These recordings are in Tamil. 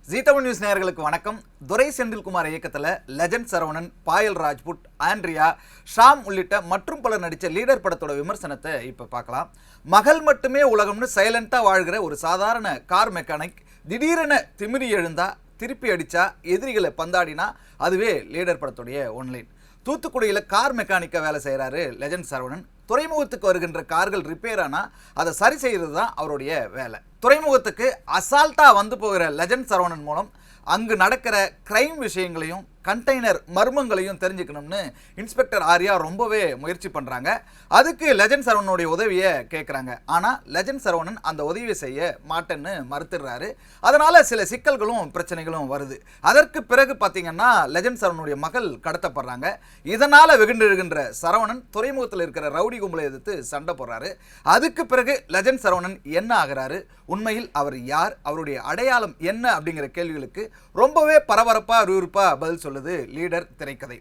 ஜீ தமிழ் நியூஸ் நேயர்களுக்கு வணக்கம். துரை செந்தில்குமார் இயக்கத்தில் லெஜண்ட் சரவணன், பாயல் ராஜ்புட், ஆண்ட்ரியா, ஷாம் உள்ளிட்ட மற்றும் பலர் நடித்த லீடர் படத்தோட விமர்சனத்தை இப்போ பார்க்கலாம். மகள் மட்டுமே உலகம்னு சைலண்டாக வாழ்கிற ஒரு சாதாரண கார் மெக்கானிக் திடீரென திமிரி எழுந்தா, திருப்பி அடித்தா, எதிரிகளை பந்தாடினா அதுவே லீடர் படத்துடைய ஒன்லைன். தூத்துக்குடியில் கார் மெக்கானிக்காக வேலை செய்கிறாரு லெஜண்ட் சரவணன். துறைமுகத்துக்கு வருகின்ற கார்கள் ரிப்பேர் ஆனால் அதை சரி செய்கிறது தான் அவருடைய வேலை. துறைமுகத்துக்கு அசால்ட்டாக வந்து போகிற லெஜண்ட் சரவணன் மூலம் அங்கு நடக்கிற கிரைம் விஷயங்களையும் கண்டெய்னர் மர்மங்களையும் தெரிஞ்சுக்கணும்னு இன்ஸ்பெக்டர் ஆர்யா ரொம்பவே முயற்சி பண்ணுறாங்க. அதுக்கு லெஜண்ட் சரவணனுடைய உதவியை கேட்குறாங்க. ஆனால் லெஜண்ட் சரவணன் அந்த உதவியை செய்ய மாட்டேன்னு மறுத்துடுறாரு. அதனால் சில சிக்கல்களும் பிரச்சனைகளும் வருது. அதற்கு பிறகு பார்த்தீங்கன்னா லெஜண்ட் சரவணனுடைய மகள் கடத்தப்படுறாங்க. இதனால் வெகுண்டெழுகின்ற சரவணன் துறைமுகத்தில் இருக்கிற ரவுடி கும்பலை எதிர்த்து சண்டை போடுறாரு. அதுக்கு பிறகு லெஜண்ட் சரவணன் என்ன ஆகிறாரு, உண்மையில் அவர் யார், அவருடைய அடையாளம் என்ன அப்படிங்கிற கேள்விகளுக்கு ரொம்பவே பரபரப்பாக விறுவிறுப்பாக பதில் சொல்லுது லீடர் திரைக்கதை.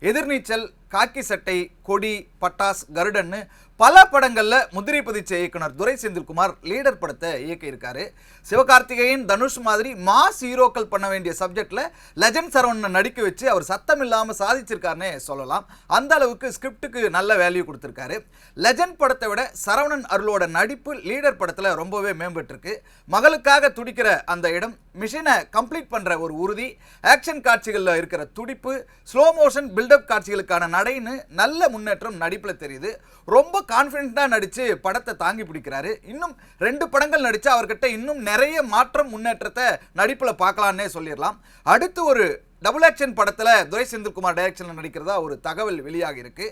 எதிர்நீச்சல், காக்கி சட்டை, கொடி, பட்டாஸ், கருடன்னு பல படங்களில் முதிரை பதிச்ச இயக்குனர் துரை செந்தில்குமார் லீடர் படத்தை இயக்கியிருக்காரு. சிவகார்த்திகேயன், தனுஷ் மாதிரி மாஸ் ஹீரோக்கள் பண்ண வேண்டிய சப்ஜெக்டில் லெஜண்ட் சரவணனை நடிக்க வச்சு அவர் சத்தம் இல்லாமல் சாதிச்சிருக்காருன்னே சொல்லலாம். அந்த அளவுக்கு ஸ்கிரிப்டுக்கு நல்ல வேல்யூ கொடுத்துருக்காரு. லெஜண்ட் படத்தை விட சரவணன் அருளோட நடிப்பு லீடர் படத்தில் ரொம்பவே மேம்பட்டுருக்கு. மகளுக்காக துடிக்கிற அந்த இடம், மிஷினை கம்ப்ளீட் பண்ணுற ஒரு உறுதி, ஆக்ஷன் காட்சிகளில் இருக்கிற துடிப்பு, ஸ்லோ மோஷன் பில்டப் காட்சிகளுக்கான நடைன்னு நல்ல முன்னேற்றம் நடிப்பில் தெரியுது. ரொம்ப கான்ஃபிடென்ட்டாக நடித்து படத்தை தாங்கி பிடிக்கிறாரு. இன்னும் 2 படங்கள் நடித்து அவர்கிட்ட இன்னும் நிறைய மாற்றம் முன்னேற்றத்தை நடிப்பில் பார்க்கலான்னே சொல்லிடலாம். அடுத்து ஒரு டபுள் ஆக்ஷன் படத்தில் துரை செந்தில்குமார் டைரக்ஷனில் நடிக்கிறதா ஒரு தகவல் வெளியாகி இருக்கு.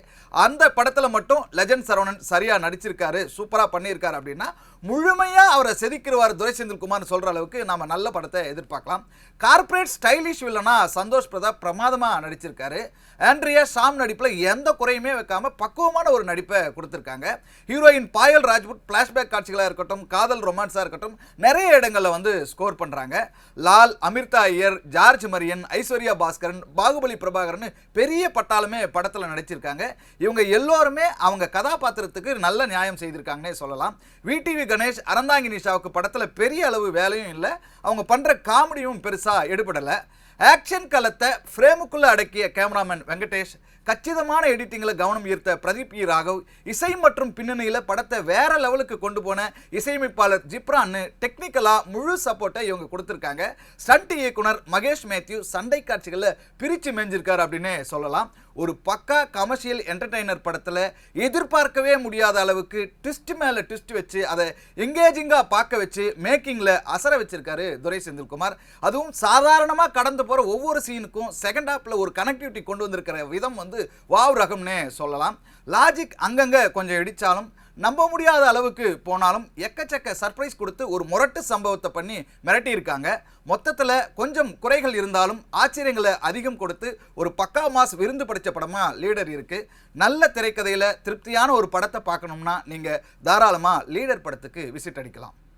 அந்த படத்தில் மட்டும் லெஜண்ட் சரவணன் சரியாக நடிச்சிருக்காரு, சூப்பராக பண்ணியிருக்காரு அப்படின்னா முழுமையாக அவரை செதுக்கிடுவார் துரை செந்தில்குமார்னு சொல்கிற அளவுக்கு நாம் நல்ல படத்தை எதிர்பார்க்கலாம். கார்பரேட் ஸ்டைலிஷ் வில்லனா சந்தோஷ் பிரதாப் பிரமாதமாக நடிச்சிருக்காரு. ஆண்ட்ரியா, ஷாம் நடிப்பில் எந்த குறையுமே வைக்காம பக்குவமான ஒரு நடிப்பை கொடுத்துருக்காங்க. ஹீரோயின் பாயல் ராஜ்புட் ஃப்ளாஷ்பேக் காட்சிகளாக இருக்கட்டும், காதல் ரொமான்ஸாக இருக்கட்டும், நிறைய இடங்களில் வந்து ஸ்கோர் பண்ணுறாங்க. லால், அமிர்தா ஐயர், ஜார்ஜ் மரியன், ஐஸ்வர்யா பாஸ்கரன், பாகுபலி பிரபாகரன் பெரிய பட்டாலுமே படத்தில் நடிச்சிருக்காங்க. இவங்க எல்லோருமே அவங்க கதாபாத்திரத்துக்கு நல்ல நியாயம் செய்திருக்காங்கன்னே சொல்லலாம். விடிவி கணேஷ், அறந்தாங்கி நிஷாவுக்கு படத்தில் பெரிய அளவு வேலையும் இல்லை, அவங்க பண்ணுற காமெடியும் பெருசாக எடுபடலை. ஆக்ஷன் களத்தை ஃப்ரேமுக்குள்ளே அடக்கிய கேமராமேன் வெங்கடேஷ், கச்சிதமான எடிட்டிங்கில் கவனம் ஈர்த்த பிரதீப் இ ராகவ், இசை மற்றும் பின்னணியில் படத்தை வேற லெவலுக்கு கொண்டு போன இசையமைப்பாளர் ஜிப்ரான்னு டெக்னிக்கலாக முழு சப்போர்ட்டை இவங்க கொடுத்துருக்காங்க. ஸ்டண்ட் இயக்குனர் மகேஷ் மேத்யூ சண்டை காட்சிகளில் பிரித்து மேஞ்சிருக்காரு அப்படின்னே சொல்லலாம். ஒரு பக்கா கமர்ஷியல் என்டர்டெய்னர் படத்தில் எதிர்பார்க்கவே முடியாத அளவுக்கு ட்விஸ்ட் மேலே ட்விஸ்ட் வச்சு அதை எங்கேஜிங்காக பார்க்க வச்சு மேக்கிங்கில் அசர வச்சிருக்காரு துரை செந்தில்குமார். அதுவும் சாதாரணமாக கடந்து போகிற ஒவ்வொரு சீனுக்கும் செகண்ட் ஹாப்பில் ஒரு கனெக்டிவிட்டி கொண்டு வந்திருக்கிற விதம் வந்து வாவ் ரகம்னே சொல்லலாம். லாஜிக் அங்கங்கே கொஞ்சம் இடித்தாலும், நம்ப முடியாத அளவுக்கு போனாலும் எக்கச்சக்க சர்ப்ரைஸ் கொடுத்து ஒரு முரட்டு சம்பவத்தை பண்ணி மிரட்டியிருக்காங்க. மொத்தத்தில் கொஞ்சம் குறைகள் இருந்தாலும் ஆச்சரியங்களை அதிகம் கொடுத்து ஒரு பக்கா மாஸ் விருந்து படைத்த படமாக லீடர் இருக்குது. நல்ல திரைக்கதையில் திருப்தியான ஒரு படத்தை பார்க்கணும்னா நீங்கள் தாராளமாக லீடர் படத்துக்கு விசிட் அடிக்கலாம்.